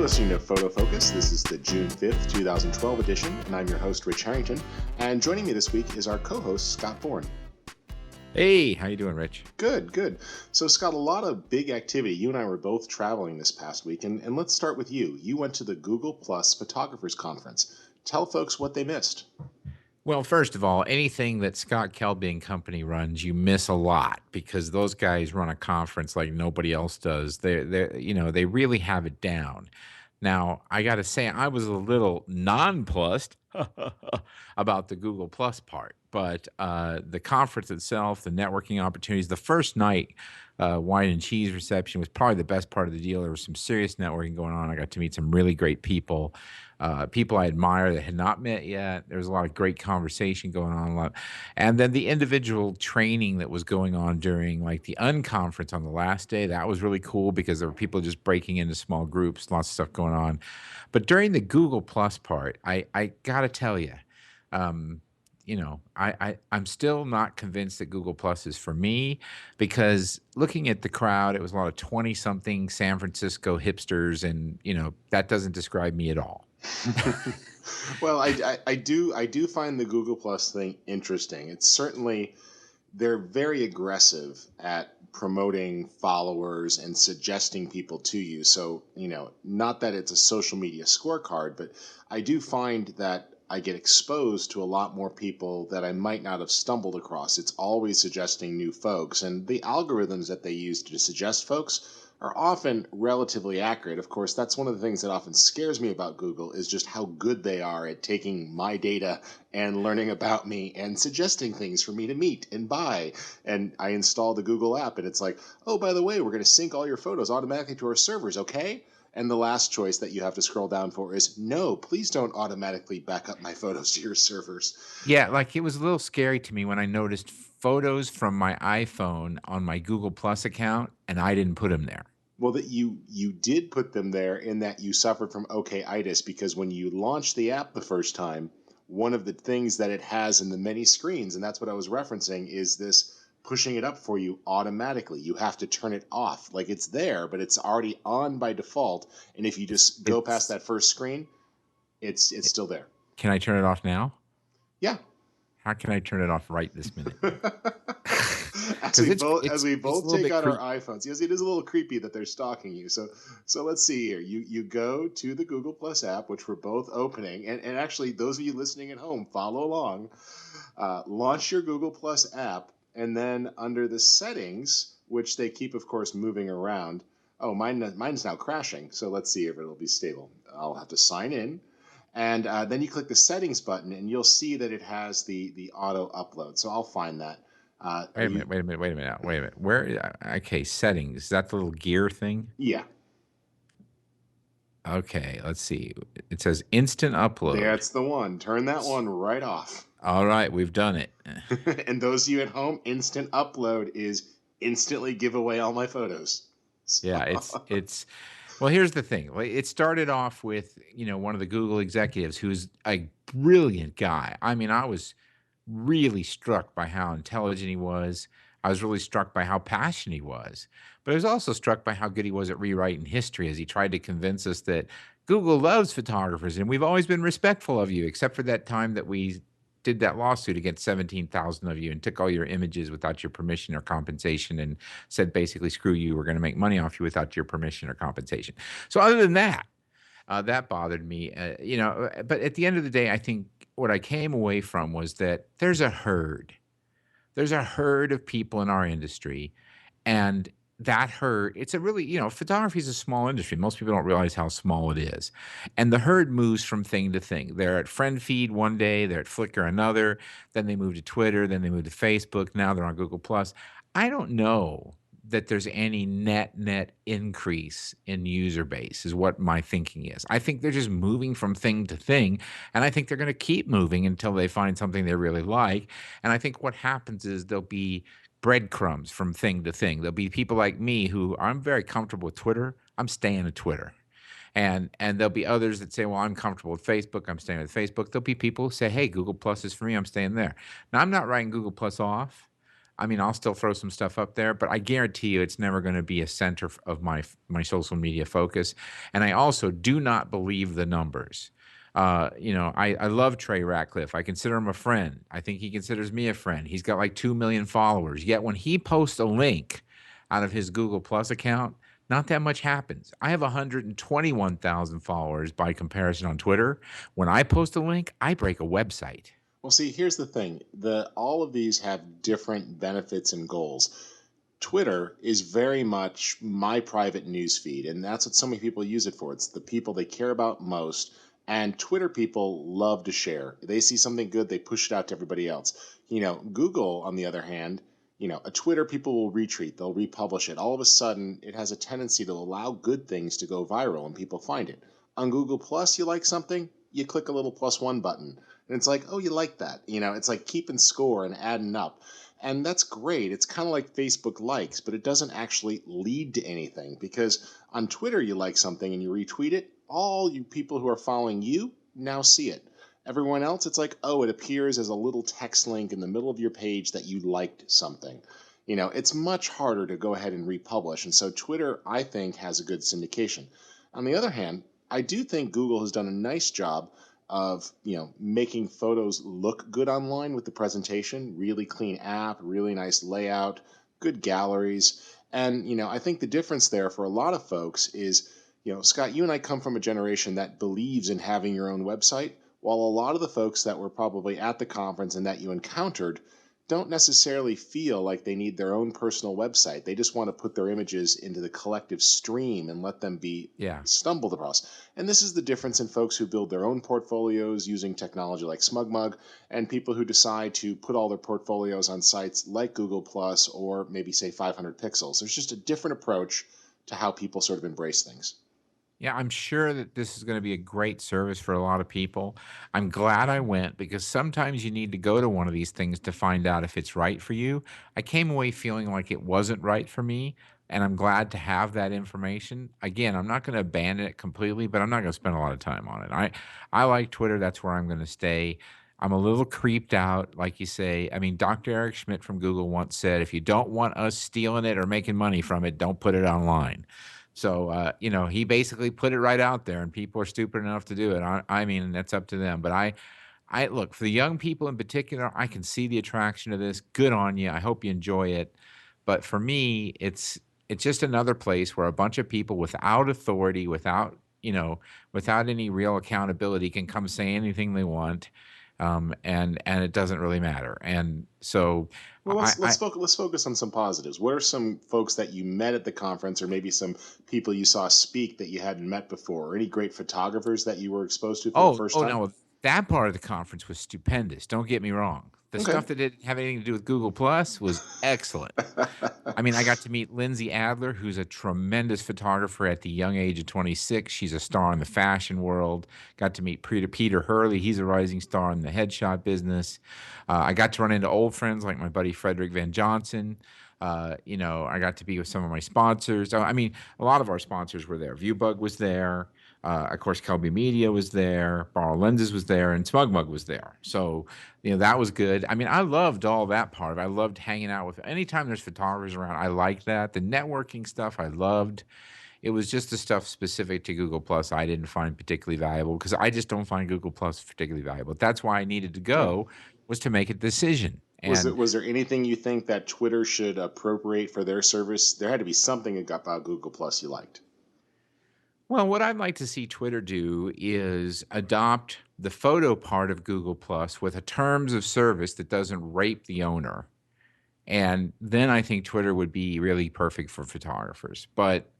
listening to Photofocus. This is the June 5th, 2012 edition, and I'm your host, Rich Harrington. And joining me this week is our co-host, Scott Bourne. Hey, how you doing, Rich? Good, good. So, Scott, a lot of big activity. You and I were both traveling this past week, and let's start with you. You went to the Google Plus Photographers Conference. Tell folks what they missed. Well, first of all, anything that Scott Kelby and company runs, you miss a lot because those guys run a conference like nobody else does. They really have it down. Now, I got to say, I was a little nonplussed about the Google Plus part, but the conference itself, the networking opportunities, the first night wine and cheese reception was probably the best part of the deal. There was some serious networking going on. I got to meet some really great people. People I admire that had not met yet. There was a lot of great conversation going on, and then the individual training that was going on during like the unconference on the last day. That was really cool because there were people just breaking into small groups, lots of stuff going on. But during the Google Plus part, I got to tell you, I'm still not convinced that Google Plus is for me because looking at the crowd, it was a lot of 20-something San Francisco hipsters, and that doesn't describe me at all. Well, I do find the Google Plus thing interesting. It's certainly, they're very aggressive at promoting followers and suggesting people to you. So, not that it's a social media scorecard, but I do find that I get exposed to a lot more people that I might not have stumbled across. It's always suggesting new folks, and the algorithms that they use to suggest folks are often relatively accurate. Of course, that's one of the things that often scares me about Google is just how good they are at taking my data and learning about me and suggesting things for me to meet and buy. And I install the Google app and it's like, oh, by the way, we're going to sync all your photos automatically to our servers, okay? And the last choice that you have to scroll down for is, no, please don't automatically back up my photos to your servers. Yeah, like it was a little scary to me when I noticed photos from my iPhone on my Google Plus account and I didn't put them there. Well, that you did put them there in that you suffered from okay-itis, because when you launched the app the first time, one of the things that it has in the many screens, and that's what I was referencing, is this pushing it up for you automatically. You have to turn it off. Like, it's there, but it's already on by default. And if you just go past that first screen, it's still there. Can I turn it off now? Yeah. How can I turn it off right this minute? As we both take out our iPhones. Yes, it is a little creepy that they're stalking you. So let's see here. You go to the Google Plus app, which we're both opening, and actually those of you listening at home, follow along. Launch your Google Plus app, and then under the settings, which they keep, of course, moving around. Oh, mine's now crashing. So let's see if it'll be stable. I'll have to sign in. And then you click the settings button, and you'll see that it has the auto upload. So I'll find that. Wait a minute. Where? Okay, settings. Is that the little gear thing? Yeah. Okay, let's see. It says instant upload. That's the one. Turn that one right off. All right, we've done it. And those of you at home, instant upload is instantly give away all my photos. So. Yeah, it's. Well, here's the thing. It started off with, one of the Google executives who's a brilliant guy. I mean, I was really struck by how intelligent he was. I was really struck by how passionate he was. But I was also struck by how good he was at rewriting history as he tried to convince us that Google loves photographers and we've always been respectful of you, except for that time that we did that lawsuit against 17,000 of you and took all your images without your permission or compensation and said basically, screw you, we're going to make money off you without your permission or compensation. So other than that, that bothered me, but at the end of the day, I think what I came away from was that there's a herd. There's a herd of people in our industry, and that herd, it's a really, photography is a small industry. Most people don't realize how small it is. And the herd moves from thing to thing. They're at FriendFeed one day, they're at Flickr another, then they move to Twitter, then they move to Facebook, now they're on Google+. I don't know that there's any net increase in user base is what my thinking is. I think they're just moving from thing to thing, and I think they're going to keep moving until they find something they really like. And I think what happens is there'll be breadcrumbs from thing to thing. There'll be people like me who I'm very comfortable with Twitter. I'm staying at Twitter. And there'll be others that say, well, I'm comfortable with Facebook. I'm staying with Facebook. There'll be people who say, hey, Google Plus is for me. I'm staying there. Now, I'm not writing Google Plus off. I mean, I'll still throw some stuff up there, but I guarantee you it's never gonna be a center of my social media focus, and I also do not believe the numbers. I love Trey Ratcliffe. I consider him a friend. I think he considers me a friend. He's got, like, 2,000,000 followers, yet when he posts a link out of his Google Plus account, not that much happens. I have 121,000 followers by comparison on Twitter. When I post a link, I break a website. Well, see, here's the thing: the all of these have different benefits and goals. Twitter is very much my private news feed, and that's what so many people use it for. It's the people they care about most, and Twitter people love to share. They see something good, they push it out to everybody else. Google, on the other hand, a Twitter people will retweet, they'll republish it. All of a sudden, it has a tendency to allow good things to go viral and people find it. On Google Plus, you like something, you click a little +1 button, and it's like, oh, you like that. It's like keeping score and adding up. And that's great. It's kind of like Facebook likes, but it doesn't actually lead to anything because on Twitter, you like something and you retweet it. All you people who are following you now see it. Everyone else, it's like, oh, it appears as a little text link in the middle of your page that you liked something. It's much harder to go ahead and republish. And so Twitter, I think, has a good syndication. On the other hand, I do think Google has done a nice job of making photos look good online with the presentation. Really clean app, really nice layout, good galleries. And I think the difference there for a lot of folks is, Scott, you and I come from a generation that believes in having your own website, while a lot of the folks that were probably at the conference and that you encountered don't necessarily feel like they need their own personal website. They just want to put their images into the collective stream and let them be Yeah. stumbled across. And this is the difference in folks who build their own portfolios using technology like SmugMug and people who decide to put all their portfolios on sites like Google Plus or maybe say 500 pixels. There's just a different approach to how people sort of embrace things. Yeah, I'm sure that this is gonna be a great service for a lot of people. I'm glad I went because sometimes you need to go to one of these things to find out if it's right for you. I came away feeling like it wasn't right for me, and I'm glad to have that information. Again, I'm not gonna abandon it completely, but I'm not gonna spend a lot of time on it. I like Twitter, that's where I'm gonna stay. I'm a little creeped out, like you say. I mean, Dr. Eric Schmidt from Google once said, "If you don't want us stealing it or making money from it, don't put it online." So, he basically put it right out there, and people are stupid enough to do it. I mean, that's up to them. But I look for the young people in particular. I can see the attraction of this. Good on you. I hope you enjoy it. But for me, it's just another place where a bunch of people without authority, without any real accountability, can come say anything they want, and it doesn't really matter. And so, Well, I, I let's focus on some positives. What are some folks that you met at the conference, or maybe some people you saw speak that you hadn't met before, or any great photographers that you were exposed to for the first time? No, that part of the conference was stupendous, don't get me wrong. The Okay. stuff that didn't have anything to do with Google Plus was excellent. I mean, I got to meet Lindsay Adler, who's a tremendous photographer at the young age of 26. She's a star in the fashion world. Got to meet Peter Hurley. He's a rising star in the headshot business. I got to run into old friends like my buddy Frederick Van Johnson. I got to be with some of my sponsors. I mean, a lot of our sponsors were there. Viewbug was there. Of course, Kelby Media was there. Borrow Lenses was there, and SmugMug was there. So, that was good. I mean, I loved all that part of it. I loved hanging out with anytime there's photographers around, I like that. The networking stuff I loved. It was just the stuff specific to Google Plus I didn't find particularly valuable because I just don't find Google Plus particularly valuable. That's why I needed to Sure. go was to make a decision. And Was there anything you think that Twitter should appropriate for their service? There had to be something about Google Plus you liked. well, what I'd like to see Twitter do is adopt the photo part of Google Plus with a terms of service that doesn't rape the owner. And then I think Twitter would be really perfect for photographers. But,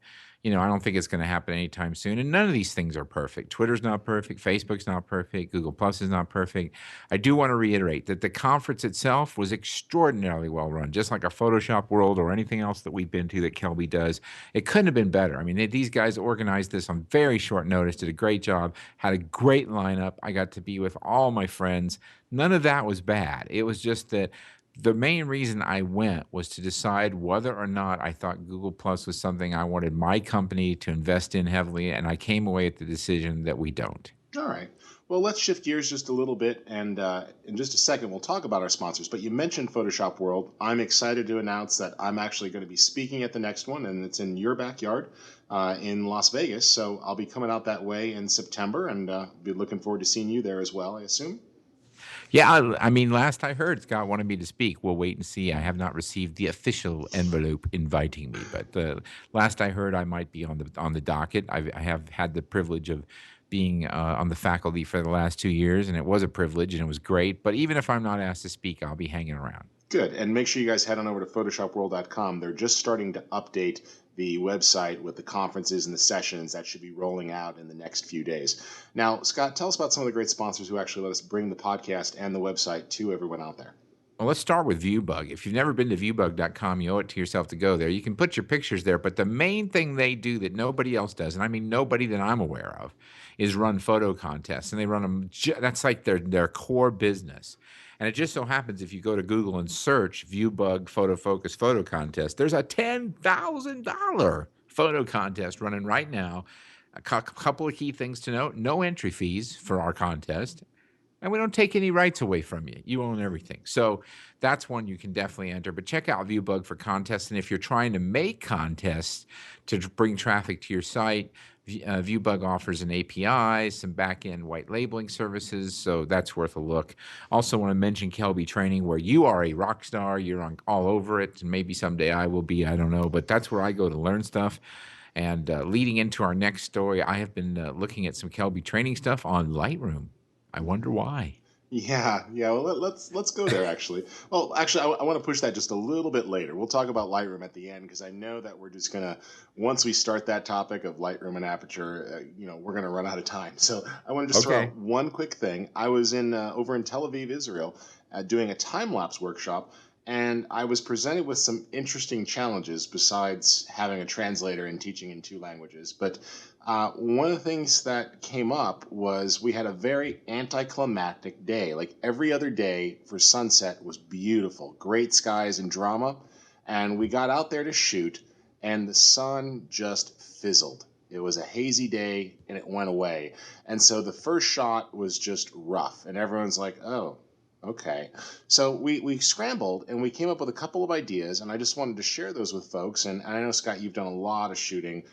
I don't think it's going to happen anytime soon. And none of these things are perfect. Twitter's not perfect. Facebook's not perfect. Google Plus is not perfect. I do want to reiterate that the conference itself was extraordinarily well run, just like a Photoshop World or anything else that we've been to that Kelby does. It couldn't have been better. I mean, these guys organized this on very short notice, did a great job, had a great lineup. I got to be with all my friends. None of that was bad. It was just that the main reason I went was to decide whether or not I thought Google Plus was something I wanted my company to invest in heavily, and I came away with the decision that we don't. All right. Well, let's shift gears just a little bit, and in just a second, we'll talk about our sponsors. But you mentioned Photoshop World. I'm excited to announce that I'm actually going to be speaking at the next one, and it's in your backyard in Las Vegas. So I'll be coming out that way in September, and be looking forward to seeing you there as well, I assume. Yeah, I mean, last I heard, Scott wanted me to speak. We'll wait and see. I have not received the official envelope inviting me, but last I heard, I might be on the docket. I have had the privilege of being on the faculty for the last 2 years, and it was a privilege and it was great. But even if I'm not asked to speak, I'll be hanging around. Good. And make sure you guys head on over to photoshopworld.com. They're just starting to update the website with the conferences and the sessions that should be rolling out in the next few days. Now, Scott, tell us about some of the great sponsors who actually let us bring the podcast and the website to everyone out there. Well, let's start with ViewBug. If you've never been to viewbug.com, you owe it to yourself to go there. You can put your pictures there, but the main thing they do that nobody else does, and I mean nobody that I'm aware of, is run photo contests. And they run them, that's like their core business. And it just so happens if you go to Google and search ViewBug Photofocus Photo Contest, there's a $10,000 photo contest running right now. A couple of key things to note: no entry fees for our contest, and we don't take any rights away from you. You own everything. So that's one you can definitely enter. But check out ViewBug for contests. And if you're trying to make contests to bring traffic to your site, ViewBug offers an API, some back-end white labeling services. So that's worth a look. Also want to mention Kelby Training, where you are a rock star. You're on all over it. And maybe someday I will be. I don't know. But that's where I go to learn stuff. And leading into our next story, I have been looking at some Kelby Training stuff on Lightroom. I wonder why. Yeah, yeah. Well, let's go there. Actually, well, actually, I want to push that just a little bit later. We'll talk about Lightroom at the end because I know that we're just gonna once we start that topic of Lightroom and Aperture, we're gonna run out of time. So I want to just throw Okay. out one quick thing. I was in over in Tel Aviv, Israel, doing a time-lapse workshop, and I was presented with some interesting challenges besides having a translator and teaching in two languages. But one of the things that came up was we had a very anticlimactic day. Like every other day for sunset was beautiful, great skies and drama. And we got out there to shoot, and the sun just fizzled. It was a hazy day and it went away. And so the first shot was just rough, and everyone's like, oh, okay. So we scrambled and we came up with a couple of ideas, and I just wanted to share those with folks. And I know, Scott, you've done a lot of shooting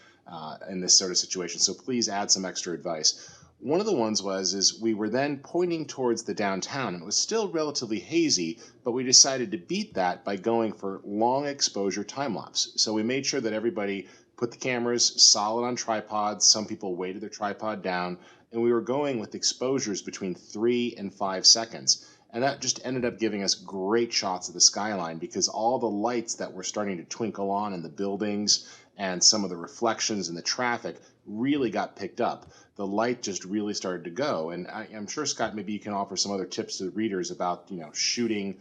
in this sort of situation, so please add some extra advice. One of the ones is we were then pointing towards the downtown, and it was still relatively hazy, but we decided to beat that by going for long exposure time lapse. So we made sure that everybody put the cameras solid on tripods. Some people weighted their tripod down, and we were going with exposures between 3 and 5 seconds. And that just ended up giving us great shots of the skyline because all the lights that were starting to twinkle on in the buildings and some of the reflections in the traffic really got picked up. The light just really started to go. And I'm sure, Scott, maybe you can offer some other tips to the readers about, shooting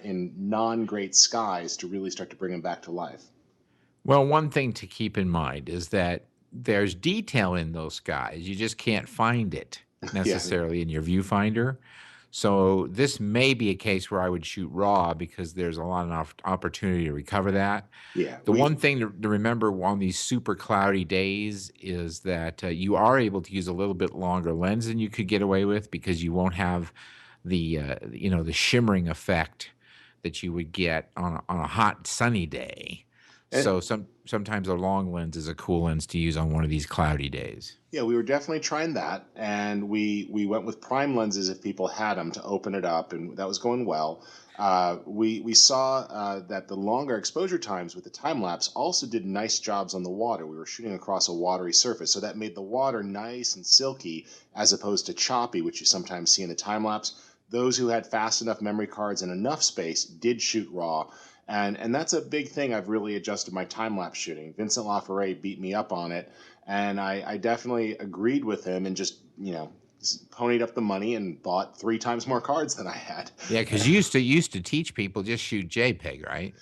in non-great skies to really start to bring them back to life. Well, one thing to keep in mind is that there's detail in those skies. You just can't find it Yeah, necessarily in your viewfinder. So this may be a case where I would shoot raw because there's a lot of opportunity to recover that. yeah. The one thing to remember on these super cloudy days is that you are able to use a little bit longer lens than you could get away with because you won't have the shimmering effect that you would get on a hot sunny day. And, So sometimes a long lens is a cool lens to use on one of these cloudy days. yeah, we were definitely trying that, and we went with prime lenses if people had them to open it up, and that was going well. We saw that the longer exposure times with the time lapse also did nice jobs on the water. We were shooting across a watery surface, so that made the water nice and silky as opposed to choppy, which you sometimes see in the time lapse. Those who had fast enough memory cards and enough space did shoot raw. And that's a big thing I've really adjusted my time lapse shooting. Vincent LaFerre beat me up on it, and I definitely agreed with him and just ponied up the money and bought 3 times more cards than I had. Yeah, because you used to teach people just shoot JPEG, right?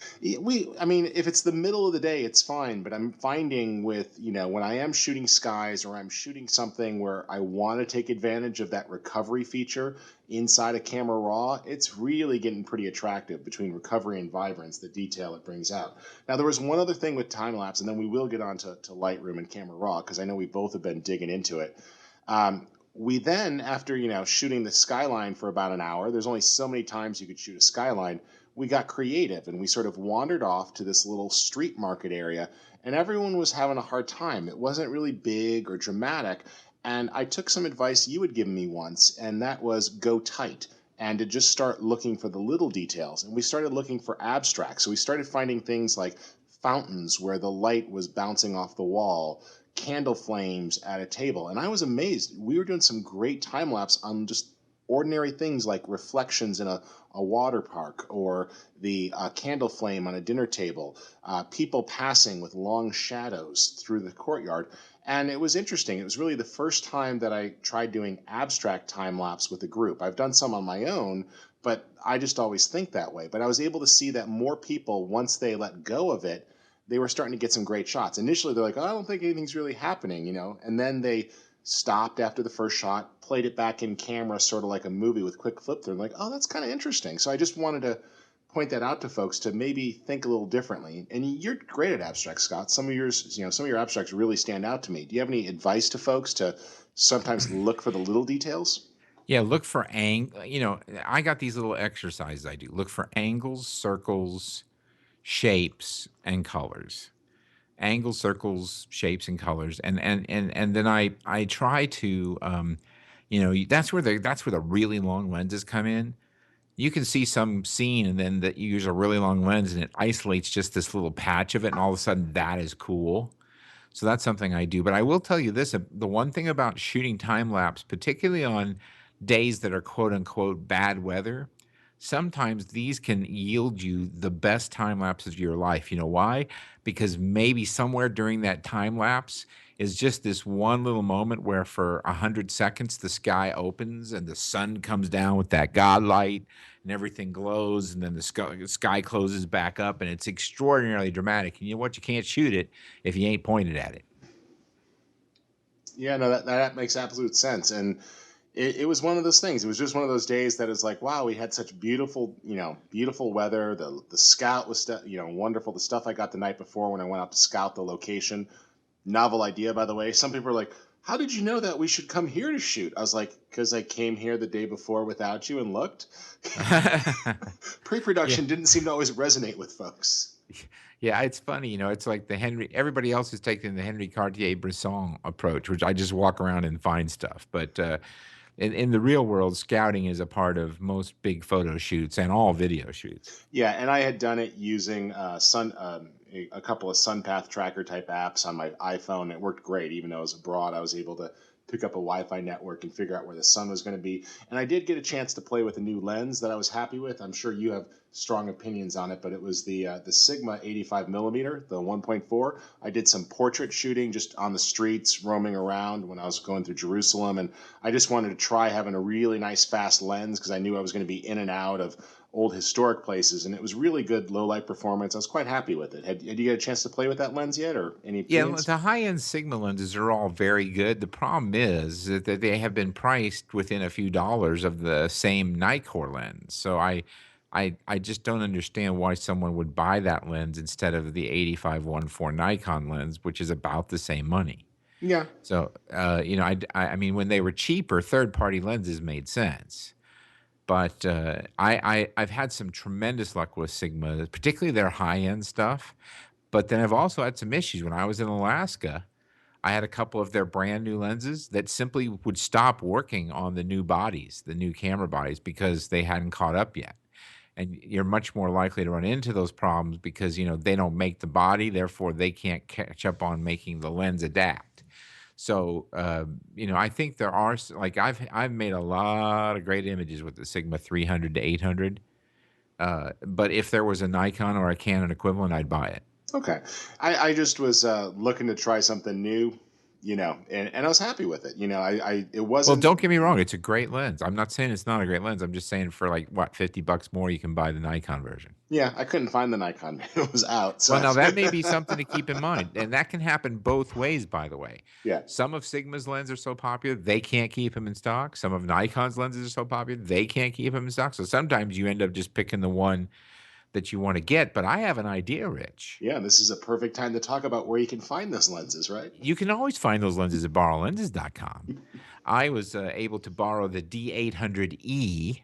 I mean, if it's the middle of the day, it's fine. But I'm finding with, when I am shooting skies or I'm shooting something where I want to take advantage of that recovery feature inside a camera raw, it's really getting pretty attractive between recovery and vibrance, the detail it brings out. Now, there was one other thing with time lapse, and then we will get on to Lightroom and camera raw because I know we both have been digging into it. Um, We then, after shooting the skyline for about an hour, there's only so many times you could shoot a skyline. We got creative and we sort of wandered off to this little street market area, and everyone was having a hard time. It wasn't really big or dramatic. And I took some advice you had given me once, and that was go tight and to just start looking for the little details. And we started looking for abstracts. So we started finding things like fountains where the light was bouncing off the wall, candle flames at a table. And I was amazed. We were doing some great time lapse on just ordinary things like reflections in a water park, or the candle flame on a dinner table, people passing with long shadows through the courtyard. And it was interesting. It was really the first time that I tried doing abstract time lapse with a group. I've done some on my own, but I just always think that way. But I was able to see that more people, once they let go of it, they were starting to get some great shots. Initially, they're like, oh, I don't think anything's really happening. And then they stopped after the first shot, played it back in camera, sort of like a movie with quick flip through. Like, oh, that's kind of interesting. So I just wanted to point that out to folks to maybe think a little differently. And you're great at abstract, Scott. Some of yours, some of your abstracts really stand out to me. Do you have any advice to folks to sometimes look for the little details? Yeah, look for I got these little exercises I do. Look for angles, circles, shapes, and colors. Angles, circles, shapes, and colors, and then I try to, that's where the really long lenses come in. You can see some scene, and then that you use a really long lens, and it isolates just this little patch of it, and all of a sudden that is cool. So that's something I do. But I will tell you this, the one thing about shooting time lapse, particularly on days that are quote unquote bad weather, sometimes these can yield you the best time lapses of your life. You know why? Because maybe somewhere during that time lapse is just this one little moment where for 100 seconds the sky opens and the sun comes down with that god light and everything glows, and then the sky closes back up, and it's extraordinarily dramatic. And you know what? You can't shoot it if you ain't pointed at it. Yeah, no, that makes absolute sense. And it was one of those things. It was just one of those days that is like, wow, we had such beautiful, beautiful weather. The scout was, wonderful. The stuff I got the night before when I went out to scout the location, novel idea, by the way. Some people are like, how did you know that we should come here to shoot? I was like, because I came here the day before without you and looked. Yeah. Pre-production didn't seem to always resonate with folks. Yeah, it's funny, it's like everybody else is taking the Henry Cartier-Bresson approach, which I just walk around and find stuff. But in the real world, scouting is a part of most big photo shoots and all video shoots. Yeah, and I had done it using a couple of SunPath tracker type apps on my iPhone. It worked great, even though I was abroad. I was able to pick up a Wi-Fi network and figure out where the sun was going to be. And I did get a chance to play with a new lens that I was happy with. I'm sure you have strong opinions on it, but it was the Sigma 85 millimeter, the 1.4. I did some portrait shooting just on the streets, roaming around when I was going through Jerusalem, and I just wanted to try having a really nice fast lens because I knew I was going to be in and out of old historic places, and it was really good low light performance. I was quite happy with it. Had you get a chance to play with that lens yet, or any Yeah, opinions? the high-end Sigma lenses are all very good. The problem is that they have been priced within a few dollars of the same Nikkor lens. So I just don't understand why someone would buy that lens instead of the 85-1.4 Nikon lens, which is about the same money. Yeah. So, I mean, when they were cheaper, third-party lenses made sense. But I've had some tremendous luck with Sigma, particularly their high-end stuff. But then I've also had some issues. When I was in Alaska, I had a couple of their brand new lenses that simply would stop working on the new bodies, the new camera bodies, because they hadn't caught up yet. And you're much more likely to run into those problems because, they don't make the body, therefore they can't catch up on making the lens adapt. So, I think there are like I've made a lot of great images with the Sigma 300 to 800. But if there was a Nikon or a Canon equivalent, I'd buy it. Okay. I just was looking to try something new, and I was happy with it. It Well, wasn't. don't get me wrong, it's a great lens. I'm not saying it's not a great lens. I'm just saying for like what, $50 more, you can buy the Nikon version. Yeah, I couldn't find the Nikon. It was out. Well, So now that may be something to keep in mind, and that can happen both ways, by the way. yeah. Some of Sigma's lenses are so popular, they can't keep them in stock. Some of Nikon's lenses are so popular, they can't keep them in stock. So sometimes you end up just picking the one that you wanna get, but I have an idea, Rich. Yeah, this is a perfect time to talk about where you can find those lenses, right? You can always find those lenses at borrowlenses.com. I was able to borrow the D800E.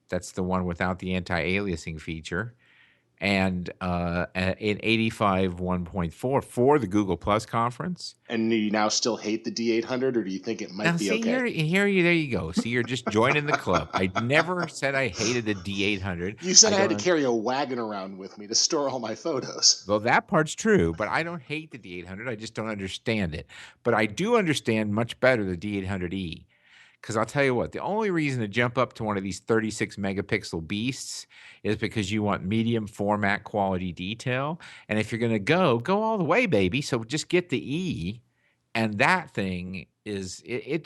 That's the one without the anti-aliasing feature, and an 85 1.4 for the Google Plus conference. And do you now still hate the D800, or do you think it Now, might be see okay? there you go. See, you're just joining the club. I never said I hated the D800. You said I I had to don't. carry a wagon around with me to store all my photos. Well, that part's true, but I don't hate the D800. I just don't understand it. But I do understand much better the D800E. Because I'll tell you what, the only reason to jump up to one of these 36 megapixel beasts is because you want medium format quality detail. And if you're going to go all the way, baby. So just get the E. And that thing is, it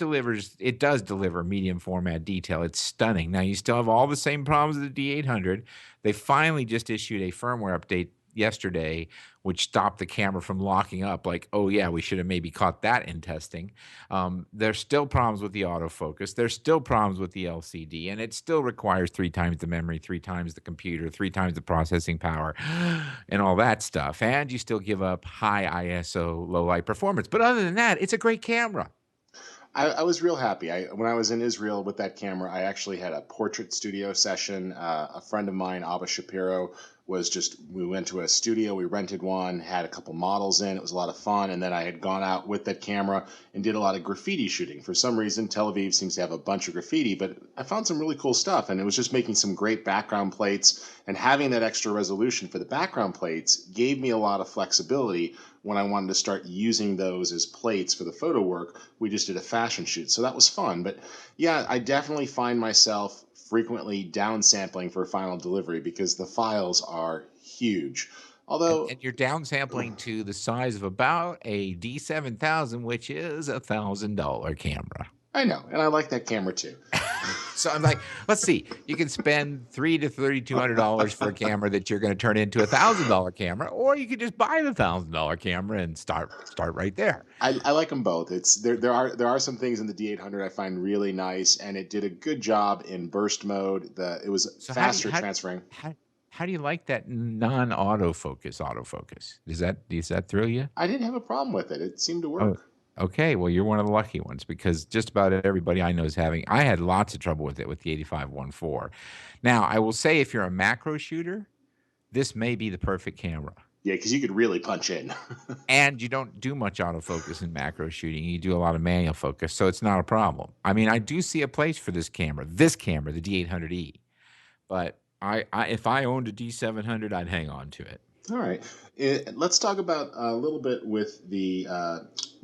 does deliver medium format detail. It's stunning. Now, you still have all the same problems with the D800. They finally just issued a firmware update yesterday, which stopped the camera from locking up. Like, oh, yeah, we should have maybe caught that in testing. There's still problems with the autofocus. There's still problems with the LCD, and it still requires 3 times the memory, 3 times the computer, 3 times the processing power, and all that stuff. And you still give up high ISO, low light performance. But other than that, it's a great camera. I was real happy. When I was in Israel with that camera, I actually had a portrait studio session. A friend of mine, Abba Shapiro, we went to a studio, we rented one, had a couple models in. It was a lot of fun. And then I had gone out with that camera and did a lot of graffiti shooting. For some reason, Tel Aviv seems to have a bunch of graffiti, but I found some really cool stuff. And it was just making some great background plates. And having that extra resolution for the background plates gave me a lot of flexibility when I wanted to start using those as plates for the photo work. We just did a fashion shoot. So that was fun. But yeah, I definitely find myself frequently downsampling for final delivery because the files are huge. Although, And you're downsampling to the size of about a D7000, which is $1,000 camera. I know, and I like that camera too. So I'm like, let's see. You can spend $300 to $3,200 for a camera that you're going to turn into $1,000 camera, or you could just buy the $1,000 camera and start right there. I like them both. It's there are some things in the D800 I find really nice, and it did a good job in burst mode. It was So faster transferring. how do you like that autofocus? Does that thrill you? I didn't have a problem with it. It seemed to Oh, work. okay. Well, you're one of the lucky ones because just about everybody I know is having. I had lots of trouble with it with the 85-1.4. Now, I will say if you're a macro shooter, this may be the perfect camera. Yeah, because you could really punch in. And you don't do much autofocus in macro shooting. You do a lot of manual focus, so it's not a problem. I mean, I do see a place for this camera, the D800E. But if I owned a D700, I'd hang on to it. All right, let's talk about a little bit with the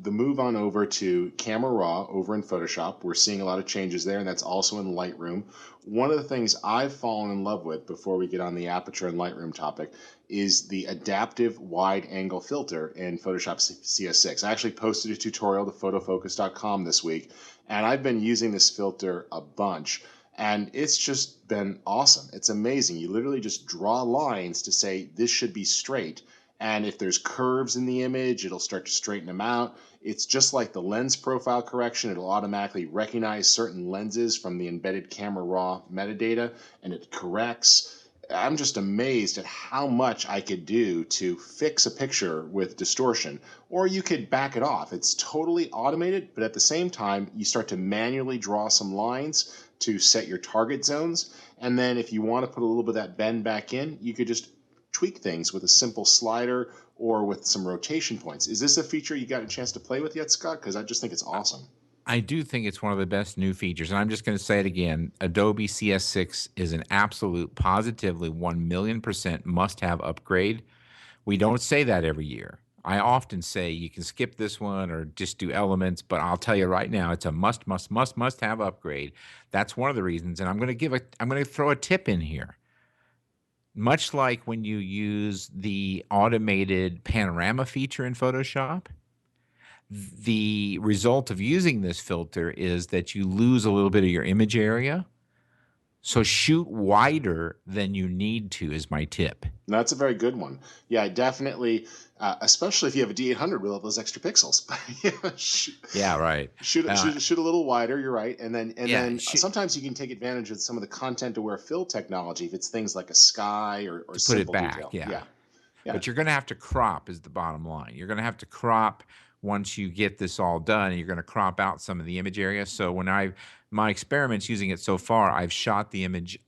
move on over to Camera Raw over in Photoshop. We're seeing a lot of changes there, and that's also in Lightroom. One of the things I've fallen in love with before we get on the Aperture and Lightroom topic is the adaptive wide angle filter in Photoshop CS6. I actually posted a tutorial to photofocus.com this week, and I've been using this filter a bunch. And it's just been awesome. It's amazing. You literally just draw lines to say this should be straight. And if there's curves in the image, it'll start to straighten them out. It's just like the lens profile correction. It'll automatically recognize certain lenses from the embedded Camera Raw metadata, and it corrects. I'm just amazed at how much I could do to fix a picture with distortion. Or you could back it off. It's totally automated, but at the same time, you start to manually draw some lines to set your target zones. And then if you want to put a little bit of that bend back in, you could just tweak things with a simple slider or with some rotation points. Is this a feature you got a chance to play with yet, Scott? Because I just think it's awesome. I do think it's one of the best new features. And I'm just going to say it again. Adobe CS6 is an absolute, positively 1,000,000% must have upgrade. We don't say that every year. I often say you can skip this one or just do elements, but I'll tell you right now, it's a must have upgrade. That's one of the reasons. And I'm going to throw a tip in here. Much like when you use the automated panorama feature in Photoshop, the result of using this filter is that you lose a little bit of your image area. So shoot wider than you need to is my tip. That's a very good one. Yeah, definitely, especially if you have a D800 with all those extra pixels. Yeah, right. Shoot a little wider. You're right, and then Shoot, sometimes you can take advantage of some of the content-aware fill technology if it's things like a sky or to put it simple back, detail. yeah. Yeah, yeah. But you're going to have to crop is the bottom line. You're going to have to crop once you get this all done, and you're going to crop out some of the image area. So when my experiments using it so far, I've shot the image,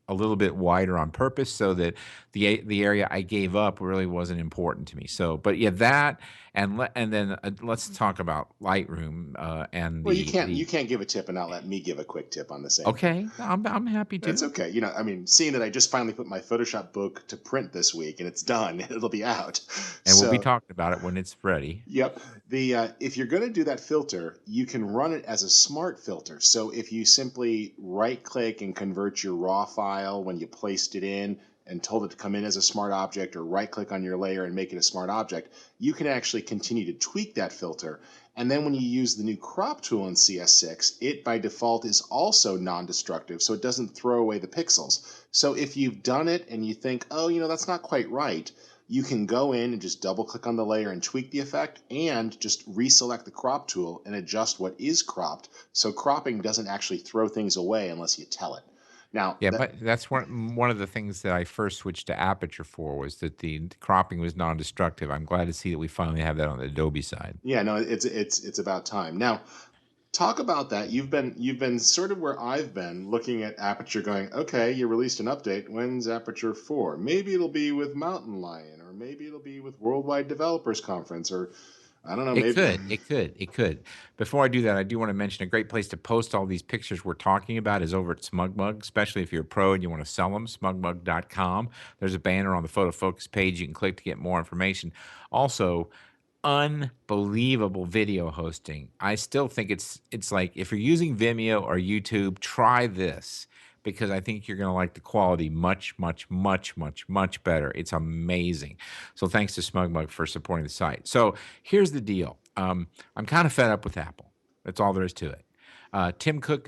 a little bit wider on purpose so that the area I gave up really wasn't important to me. So, but yeah, that and then let's talk about Lightroom and Well, the you can't give a tip and not let me give a quick tip on the same thing. okay, I'm happy That's to. okay. I mean, seeing that I just finally put my Photoshop book to print this week and it's done, it'll be out. And we'll be So, talking about it when it's ready. yep. The if you're going to do that filter, you can run it as a smart filter. So if you simply right click and convert your raw file when you placed it in and told it to come in as a smart object, or right click on your layer and make it a smart object, you can actually continue to tweak that filter. And then when you use the new crop tool in CS6, it by default is also non-destructive, so it doesn't throw away the pixels. So if you've done it and you think, oh, that's not quite right, you can go in and just double click on the layer and tweak the effect, and just reselect the crop tool and adjust what is cropped. So cropping doesn't actually throw things away unless you tell it. Now, Yeah, but that's one of the things that I first switched to Aperture for was that the cropping was non-destructive. I'm glad to see that we finally have that on the Adobe side. yeah, no, it's about time. Now, talk about that. You've been sort of where I've been, looking at Aperture going, okay, you released an update. When's Aperture 4? Maybe it'll be with Mountain Lion, or maybe it'll be with Worldwide Developers Conference, or I don't know, It maybe. could, it could, it could. Before I do that, I do want to mention a great place to post all these pictures we're talking about is over at SmugMug, especially if you're a pro and you want to sell them, smugmug.com. There's a banner on the Photo Focus page you can click to get more information. Also, unbelievable video hosting. I still think it's like if you're using Vimeo or YouTube, try this because I think you're going to like the quality much, much, much, much, much better. It's amazing. So thanks to SmugMug for supporting the site. So here's the deal. I'm kind of fed up with Apple. That's all there is to it. Tim Cook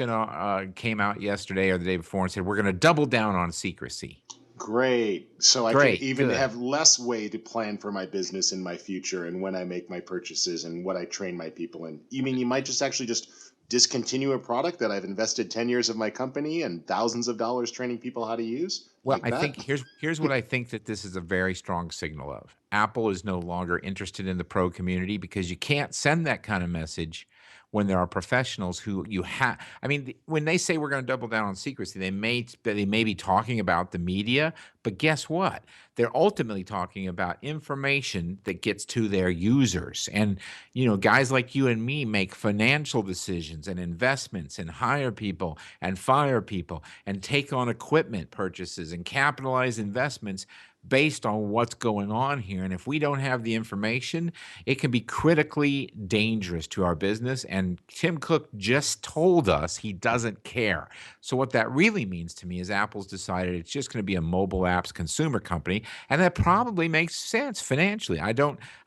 came out yesterday or the day before and said we're going to double down on secrecy. Great. So I can Great, even good. have less way to plan for my business in my future and when I make my purchases and what I train my people in. You mean you might just actually just discontinue a product that I've invested 10 years of my company and thousands of dollars training people how to use? Well, Like I think that? here's what I think that this is a very strong signal of. Apple is no longer interested in the pro community because you can't send that kind of message when there are professionals who you have. I mean, when they say we're going to double down on secrecy, they may be talking about the media, but guess what? They're ultimately talking about information that gets to their users. And guys like you and me make financial decisions and investments and hire people and fire people and take on equipment purchases and capitalize investments based on what's going on here. And if we don't have the information, it can be critically dangerous to our business. And Tim Cook just told us he doesn't care. So what that really means to me is Apple's decided it's just going to be a mobile apps consumer company. And that probably makes sense financially. I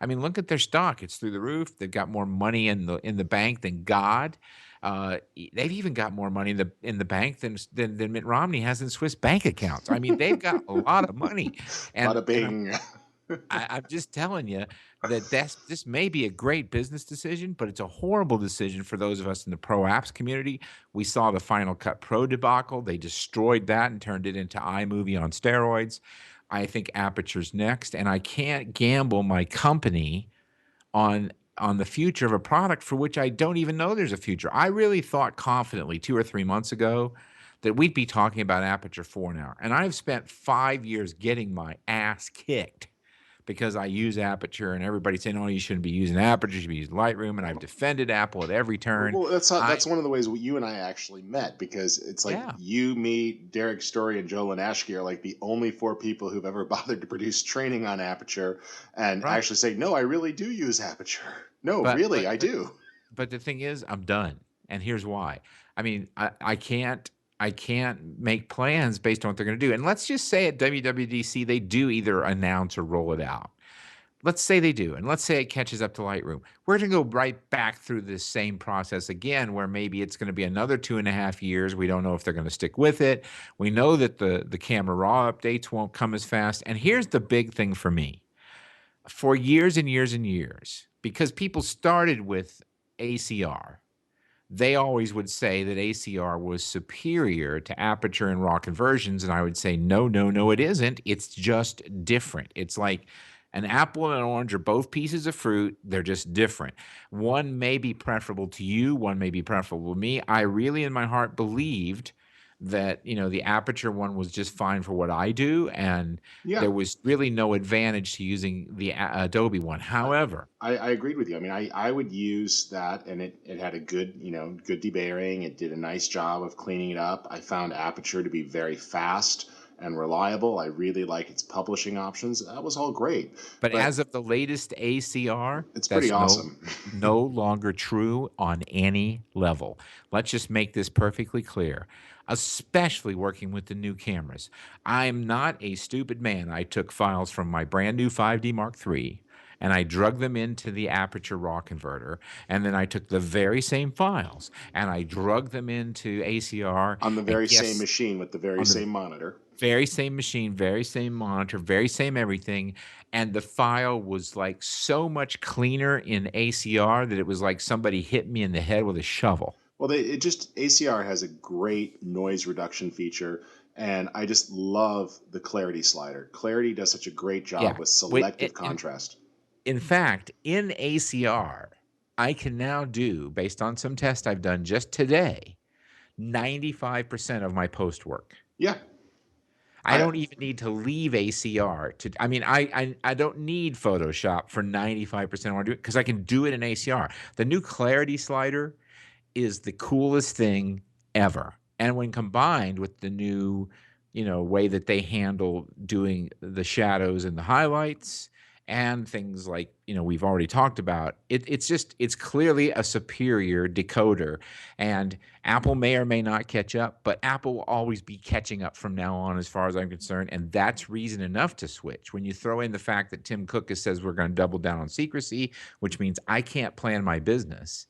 mean, look at their stock. It's through the roof. They've got more money in the bank than God. They've even got more money in the bank than Mitt Romney has in Swiss bank accounts. I mean, they've got a lot of money, and Bada bing. I'm just telling you that this may be a great business decision, but it's a horrible decision for those of us in the pro apps community. We saw the Final Cut Pro debacle; they destroyed that and turned it into iMovie on steroids. I think Aperture's next, and I can't gamble my company on the future of a product for which I don't even know there's a future. I really thought confidently 2 or 3 months ago that we'd be talking about Aperture 4 now, and I've spent 5 years getting my ass kicked because I use Aperture, and everybody's saying, "Oh, you shouldn't be using Aperture, you should be using Lightroom," and I've defended Apple at every turn. Well, I that's one of the ways you and I actually met, because it's like Yeah, you, me, Derek Story, and Joe Lanashki are like the only four people who've ever bothered to produce training on Aperture and right. actually say, no, I really do use Aperture. No, But really, but I but do. but the thing is, I'm done, and here's why. I mean, I can't make plans based on what they're going to do. And let's just say at WWDC they do either announce or roll it out. Let's say they do, and let's say it catches up to Lightroom. We're going to go right back through this same process again, where maybe it's going to be another 2.5 years. We don't know if they're going to stick with it. We know that the camera raw updates won't come as fast. And here's the big thing for me: for years and years and years, because people started with ACR, they always would say that ACR was superior to Aperture and raw conversions, and I would say, no, no, no, it isn't. It's just different. It's like An apple and an orange are both pieces of fruit. They're just different. One may be preferable to you, one may be preferable to me. I really, in my heart, believed that, the Aperture one was just fine for what I do, and Yeah. there was really no advantage to using the Adobe one. I, However, I agreed with you. I mean, I would use that, and it had a good, good debayering. It did a nice job of cleaning it up. I found Aperture to be very fast and reliable. I really like its publishing options. That was all great, but but as of the latest ACR, it's pretty that's awesome. no longer true on any level. Let's just make this perfectly clear, especially working with the new cameras. I'm not a stupid man. I took files from my brand new 5D Mark III and I drug them into the Aperture RAW converter, and then I took the very same files and I drug them into ACR, On the and very same guess machine with the very on the same monitor. very same machine, very same monitor, very same everything, and the file was, like, so much cleaner in ACR that it was like somebody hit me in the head with a shovel. Well, it just ACR has a great noise reduction feature, and I just love the clarity slider. Clarity does such a great Yeah. job with Wait, selective in contrast. fact, in ACR, I can now do, based on some tests I've done just today, 95% of my post work. Yeah, I I don't even need to leave ACR to I mean, I don't need Photoshop for 95% of what I do because I can do it in ACR. The new clarity slider is the coolest thing ever. And when combined with the new, way that they handle doing the shadows and the highlights and things like, we've already talked about, it's clearly a superior decoder. And Apple may or may not catch up, but Apple will always be catching up from now on, as far as I'm concerned. And that's reason enough to switch. When you throw in the fact that Tim Cook has says we're going to double down on secrecy, which means I can't plan my business,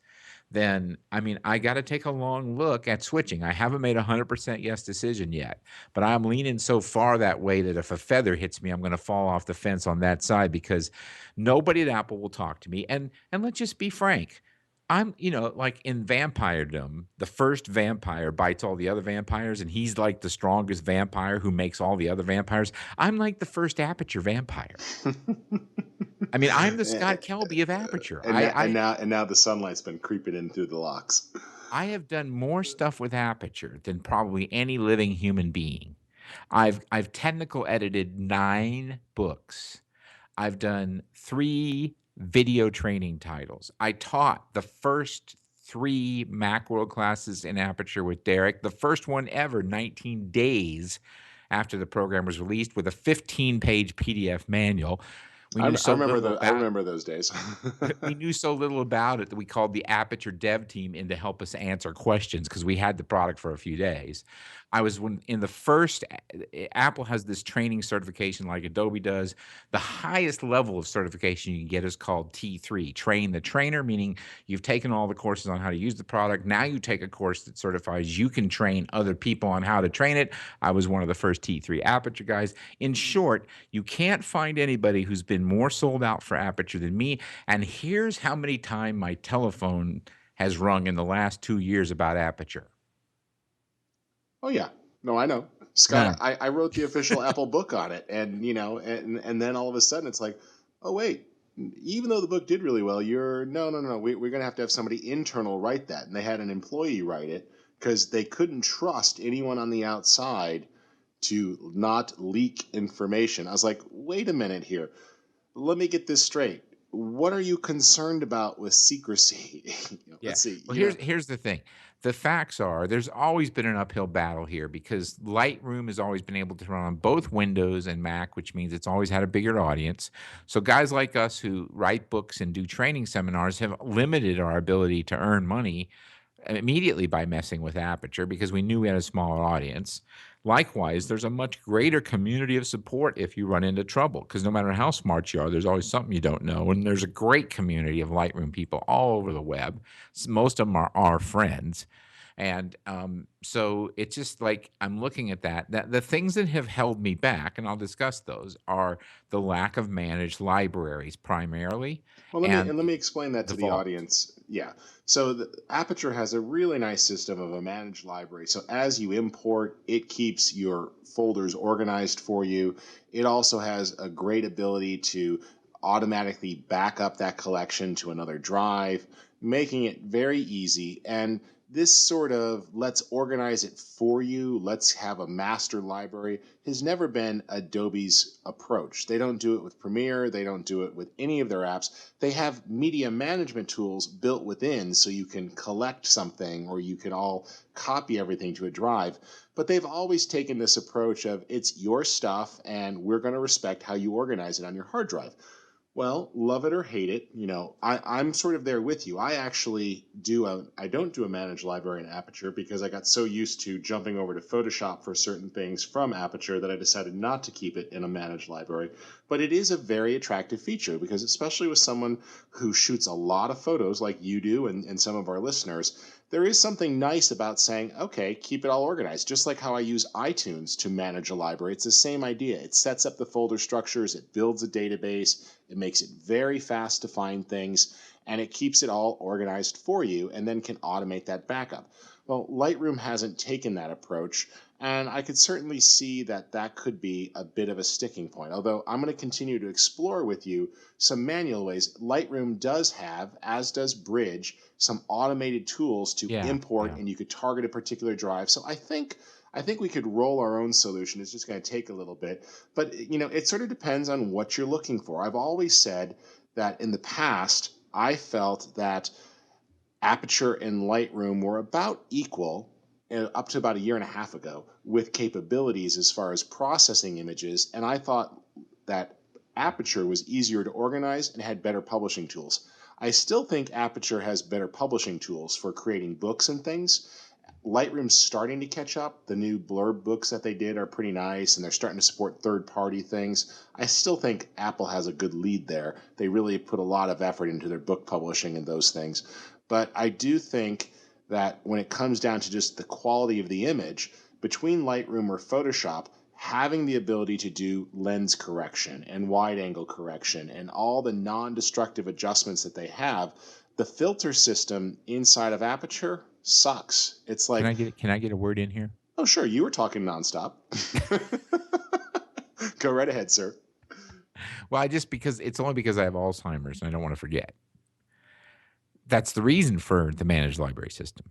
then I mean, I got to take a long look at switching. I haven't made a 100% yes decision yet, but I'm leaning so far that way that if a feather hits me, I'm going to fall off the fence on that side because nobody at Apple will talk to me. And let's just be frank. I'm, like in vampiredom, the first vampire bites all the other vampires, and he's like the strongest vampire who makes all the other vampires. I'm like the first Aperture vampire. I mean, I'm the Scott Kelby of Aperture. and now the sunlight's been creeping in through the locks. I have done more stuff with Aperture than probably any living human being. I've technical edited 9 books. I've done 3 video training titles. I taught the first 3 Macworld classes in Aperture with Derek, the first one ever 19 days after the program was released with a 15-page PDF manual. We knew I so remember little the I about remember those days. we knew so little about it that we called the Aperture dev team in to help us answer questions because we had the product for a few days. I was when in the first Apple has this training certification like Adobe does. The highest level of certification you can get is called T3, train the trainer, meaning you've taken all the courses on how to use the product. Now you take a course that certifies you can train other people on how to train it. I was one of the first T3 Aperture guys. In short, you can't find anybody who's been more sold out for Aperture than me. And here's how many times my telephone has rung in the last 2 years about Aperture. Oh yeah, no, I know, Scott. None. I wrote the official Apple book on it, and and then all of a sudden it's like, oh wait, even though the book did really well, you're no, we're gonna have somebody internal write that, and they had an employee write it because they couldn't trust anyone on the outside to not leak information. I was like, wait a minute here, let me get this straight. What are you concerned about with secrecy? Yeah. Let's see, Well, here's the thing. The facts are there's always been an uphill battle here because Lightroom has always been able to run on both Windows and Mac, which means it's always had a bigger audience. So guys like us who write books and do training seminars have limited our ability to earn money immediately by messing with Aperture because we knew we had a smaller audience. Likewise, there's a much greater community of support if you run into trouble because no matter how smart you are, there's always something you don't know. And there's a great community of Lightroom people all over the web. Most of them are our friends. And so it's just like I'm looking at that the things that have held me back, and I'll discuss those, are the lack of managed libraries primarily Well, and let me explain that the to the vault. audience. Yeah. So the Aperture has a really nice system of a managed library. So as you import, it keeps your folders organized for you. It also has a great ability to automatically back up that collection to another drive, making it very easy. And this sort of let's organize it for you, let's have a master library has never been Adobe's approach. They don't do it with Premiere, they don't do it with any of their apps. They have media management tools built within so you can collect something or you can all copy everything to a drive. But they've always taken this approach of it's your stuff and we're going to respect how you organize it on your hard drive. Well, love it or hate it, I'm sort of there with you. I don't do a managed library in Aperture because I got so used to jumping over to Photoshop for certain things from Aperture that I decided not to keep it in a managed library. But it is a very attractive feature because especially with someone who shoots a lot of photos like you do and some of our listeners, there is something nice about saying, okay, keep it all organized. Just like how I use iTunes to manage a library. It's the same idea. It sets up the folder structures, it builds a database, it makes it very fast to find things, and it keeps it all organized for you and then can automate that backup. Well, Lightroom hasn't taken that approach, and I could certainly see that that could be a bit of a sticking point. Although I'm going to continue to explore with you some manual ways. Lightroom does have, as does Bridge, some automated tools to Yeah, import, yeah. and you could target a particular drive. So I think we could roll our own solution. It's just going to take a little bit, but it sort of depends on what you're looking for. I've always said that in the past, I felt that Aperture and Lightroom were about equal up to about a year and a half ago with capabilities as far as processing images, and I thought that Aperture was easier to organize and had better publishing tools. I still think Aperture has better publishing tools for creating books and things. Lightroom's starting to catch up. The new blurb books that they did are pretty nice, and they're starting to support third-party things. I still think Apple has a good lead there. They really put a lot of effort into their book publishing and those things. But I do think that when it comes down to just the quality of the image, between Lightroom or Photoshop, having the ability to do lens correction and wide angle correction and all the non-destructive adjustments that they have, the filter system inside of Aperture sucks. It's like, Can I get a word in here? oh, sure, you were talking nonstop. Go right ahead, sir. Well, I just because it's only because I have Alzheimer's and I don't want to forget. That's the reason for the managed library system,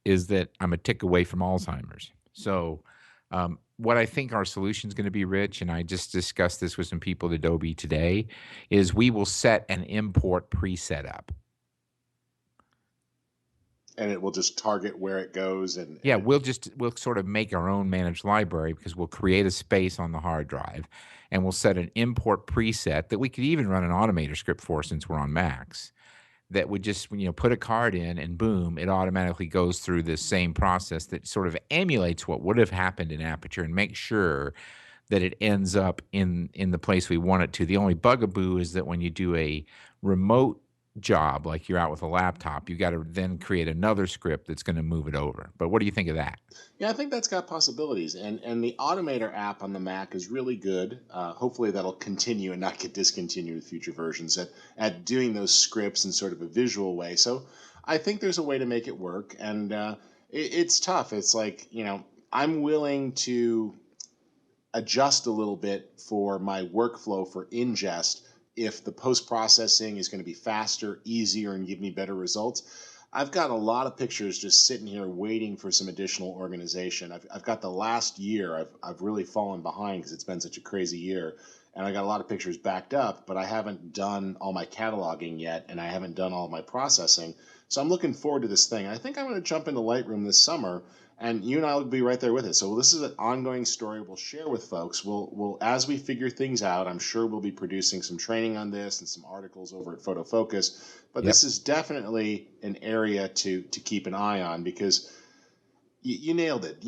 is that I'm a tick away from Alzheimer's. So, what I think our solution is going to be, Rich, and I just discussed this with some people at Adobe today, is we will set an import preset up. And it will just target where it goes, Yeah, and we'll sort of make our own managed library because we'll create a space on the hard drive and we'll set an import preset that we could even run an automator script for since we're on Macs that would just, put a card in and boom, it automatically goes through this same process that sort of emulates what would have happened in Aperture and make sure that it ends up in the place we want it to. The only bugaboo is that when you do a remote job, like you're out with a laptop, you got to then create another script that's going to move it over. But what do you think of that? yeah, I think that's got possibilities. And the Automator app on the Mac is really good. Hopefully, that'll continue and not get discontinued with future versions at doing those scripts in sort of a visual way. So I think there's a way to make it work, and it's tough. It's like I'm willing to adjust a little bit for my workflow for ingest if the post processing is going to be faster, easier, and give me better results. I've got a lot of pictures just sitting here waiting for some additional organization. I've got the last year, I've really fallen behind because it's been such a crazy year. And I got a lot of pictures backed up, but I haven't done all my cataloging yet, and I haven't done all my processing. So I'm looking forward to this thing. I think I'm going to jump into Lightroom this summer, and you and I will be right there with it. So this is an ongoing story we'll share with folks. We'll as we figure things out, I'm sure we'll be producing some training on this and some articles over at Photofocus. But Yep. this is definitely an area to keep an eye on because you nailed it.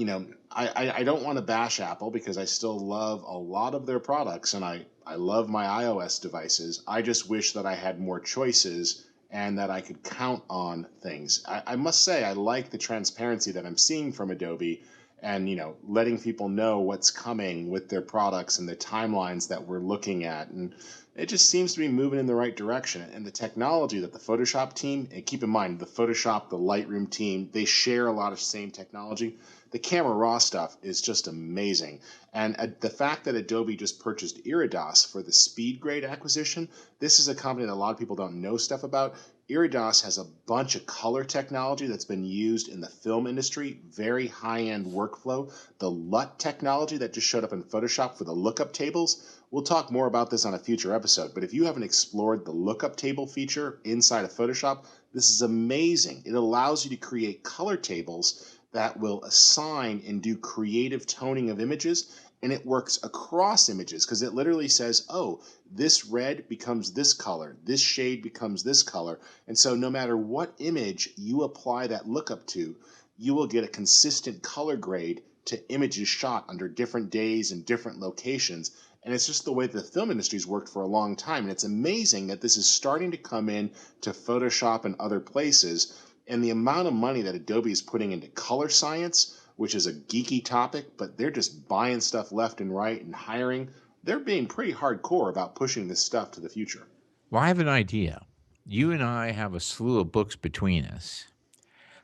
I don't want to bash Apple because I still love a lot of their products and I love my iOS devices. I just wish that I had more choices and that I could count on things. I must say, I like the transparency that I'm seeing from Adobe and, letting people know what's coming with their products and the timelines that we're looking at. And it just seems to be moving in the right direction. And the technology that the Photoshop team, and keep in mind, the Photoshop, the Lightroom team, they share a lot of same technology. the camera raw stuff is just amazing. And the fact that Adobe just purchased Iridos for the speed grade acquisition, this is a company that a lot of people don't know stuff about. Iridos has a bunch of color technology that's been used in the film industry, very high-end workflow. The LUT technology that just showed up in Photoshop for the lookup tables. We'll talk more about this on a future episode, but if you haven't explored the lookup table feature inside of Photoshop, this is amazing. It allows you to create color tables that will assign and do creative toning of images, and it works across images because it literally says, oh, this red becomes this color, this shade becomes this color. And so no matter what image you apply that lookup to, you will get a consistent color grade to images shot under different days and different locations. And it's just the way the film industry's worked for a long time. And it's amazing that this is starting to come in to Photoshop and other places. And the amount of money that Adobe is putting into color science, which is a geeky topic, but they're just buying stuff left and right and hiring. They're being pretty hardcore about pushing this stuff to the future. Well, I have an idea. You and I have a slew of books between us.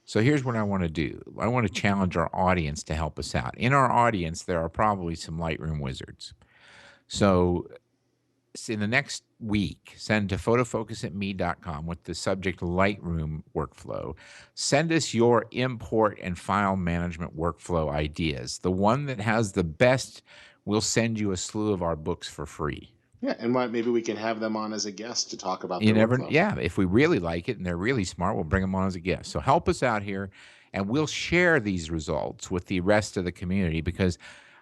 So here's what I want to do. I want to challenge our audience to help us out. In our audience, there are probably some Lightroom wizards. So in the next week, send to photofocusatme.com with the subject Lightroom workflow. Send us your import and file management workflow ideas. The one that has the best, we'll send you a slew of our books for free. Yeah, and maybe we can have them on as a guest to talk about You their never, workflow. yeah. If we really like it and they're really smart, we'll bring them on as a guest. So help us out here, and we'll share these results with the rest of the community because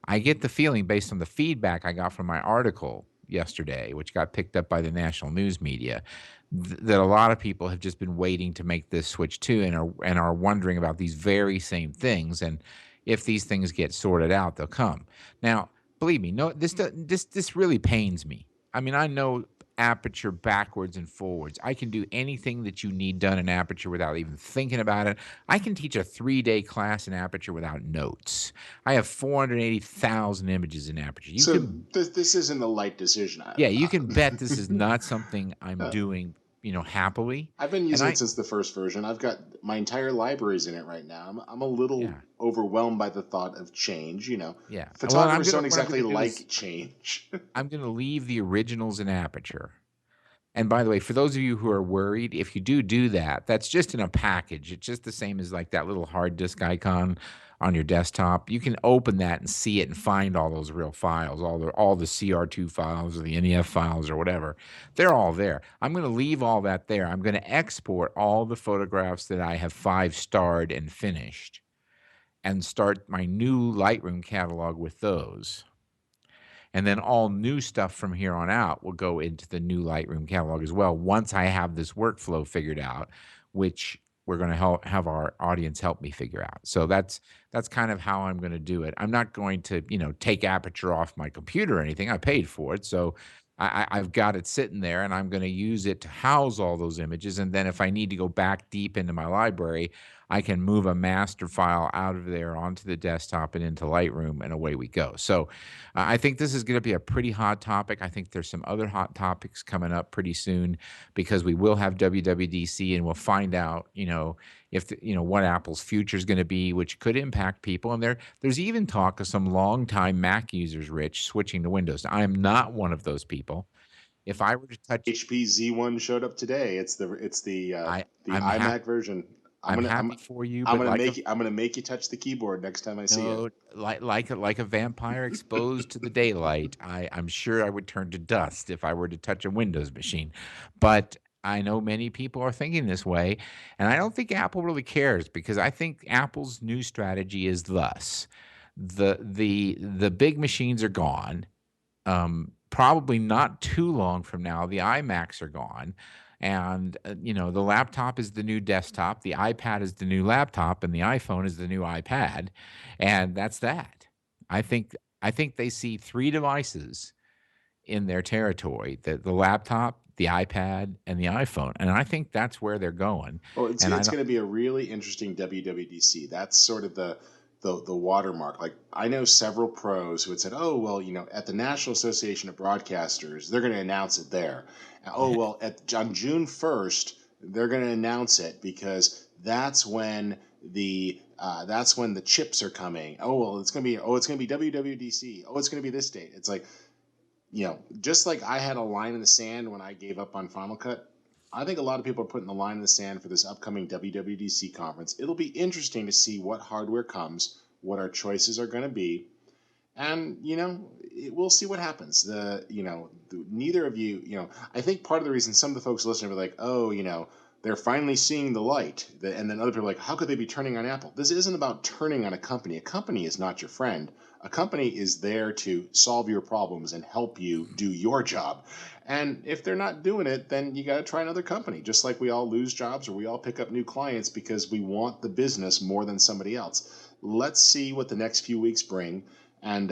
I get the feeling, based on the feedback I got from my article yesterday, which got picked up by the national news media, that a lot of people have just been waiting to make this switch too, and are wondering about these very same things. And if these things get sorted out, they'll come. Now, believe me, no, this really pains me. I mean, I know Aperture backwards and forwards. I can do anything that you need done in Aperture without even thinking about it. I can teach a 3-day class in Aperture without notes. I have 480,000 images in Aperture. You So can, this isn't a light decision. yeah, you can bet this is not something I'm doing, happily. I've been And using it since the first version. I've got my entire libraries in it right now. I'm a little yeah, overwhelmed by the thought of change. yeah. Well, Photographers don't what I'm exactly gonna do is like change. I'm gonna leave the originals in Aperture. And by the way, for those of you who are worried, if you do that, that's just in a package. It's just the same as like that little hard disk icon on your desktop. You can open that and see it and find all those real files, all the CR2 files or the NEF files or whatever. They're all there. I'm going to leave all that there. I'm going to export all the photographs that I have 5-starred and finished and start my new Lightroom catalog with those. And then all new stuff from here on out will go into the new Lightroom catalog as well once I have this workflow figured out, which we're going to have our audience help me figure out. So that's kind of how I'm going to do it. I'm not going to, take Aperture off my computer or anything. I paid for it. So I've got it sitting there, and I'm going to use it to house all those images. And then if I need to go back deep into my library, I can move a master file out of there onto the desktop and into Lightroom, and away we go. So I think this is going to be a pretty hot topic. I think there's some other hot topics coming up pretty soon because we will have WWDC, and we'll find out, if what Apple's future is going to be, which could impact people. And there's even talk of some longtime Mac users, Rich, switching to Windows. I am not one of those people. If I were to touch, HP Z1 showed up today. It's the I'm happy. iMac version. I'm I'm gonna happy for you, but like a I'm gonna make you touch the keyboard next time I see it. no, like a vampire exposed to the daylight, I'm sure I would turn to dust if I were to touch a Windows machine. But I know many people are thinking this way, and I don't think Apple really cares because I think Apple's new strategy is thus. The big machines are gone. Probably not too long from now, the iMacs are gone. And, the laptop is the new desktop, the iPad is the new laptop, and the iPhone is the new iPad. And that's that. I think I think they see 3 devices in their territory, the laptop, the iPad, and the iPhone. And I think that's where they're going. Well, And I it's don't going to be a really interesting WWDC. That's sort of the watermark. Like I know several pros who had said, "Oh, well, at the National Association of Broadcasters, they're going to announce it there." Oh, well, on June 1st, they're going to announce it because that's when the That's when the chips are coming. Oh well, it's gonna be WWDC. Oh, it's gonna be this date. It's like, just like I had a line in the sand when I gave up on Final Cut. I think a lot of people are putting the line in the sand for this upcoming WWDC conference. It'll be interesting to see what hardware comes, what our choices are going to be, and we'll see what happens. Neither of you, I think part of the reason some of the folks listening were like, oh, they're finally seeing the light, and then other people are like, how could they be turning on Apple? This isn't about turning on a company. A company is not your friend. A company is there to solve your problems and help you do your job. And if they're not doing it, then you got to try another company. Just like we all lose jobs or we all pick up new clients because we want the business more than somebody else. Let's see what the next few weeks bring. And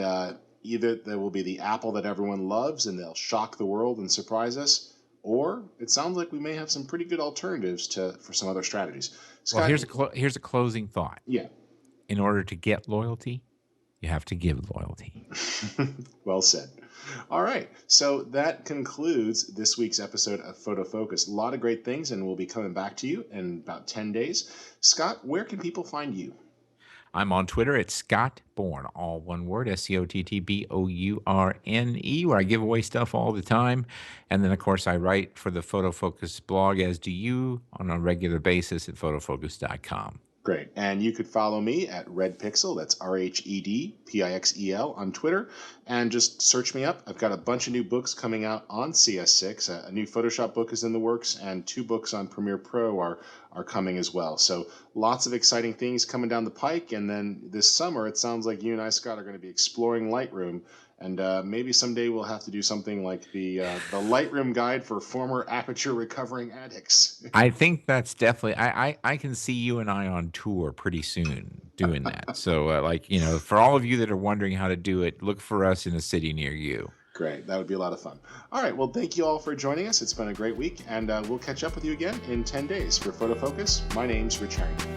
either there will be the Apple that everyone loves and they'll shock the world and surprise us, or it sounds like we may have some pretty good alternatives for some other strategies. Well, Scott, here's a closing thought. yeah. In order to get loyalty, you have to give loyalty. Well said. All right. So that concludes this week's episode of Photofocus. A lot of great things, and we'll be coming back to you in about 10 days. Scott, where can people find you? I'm on Twitter at Scott Bourne, all one word, SCOTTBOURNE, where I give away stuff all the time. And then, of course, I write for the Photofocus blog, as do you, on a regular basis at photofocus.com. Great. And you could follow me at RedPixel, that's RHEDPIXEL on Twitter, and just search me up. I've got a bunch of new books coming out on CS6. A new Photoshop book is in the works, and 2 books on Premiere Pro are coming as well. So lots of exciting things coming down the pike. And then this summer, it sounds like you and I, Scott, are going to be exploring Lightroom. And maybe someday we'll have to do something like the Lightroom guide for former Aperture recovering addicts. I think that's definitely, I can see you and I on tour pretty soon doing that. So for all of you that are wondering how to do it, look for us in a city near you. Great. That would be a lot of fun. All right. Well, thank you all for joining us. It's been a great week, and we'll catch up with you again in 10 days. For Photofocus, my name's Rich Harrington.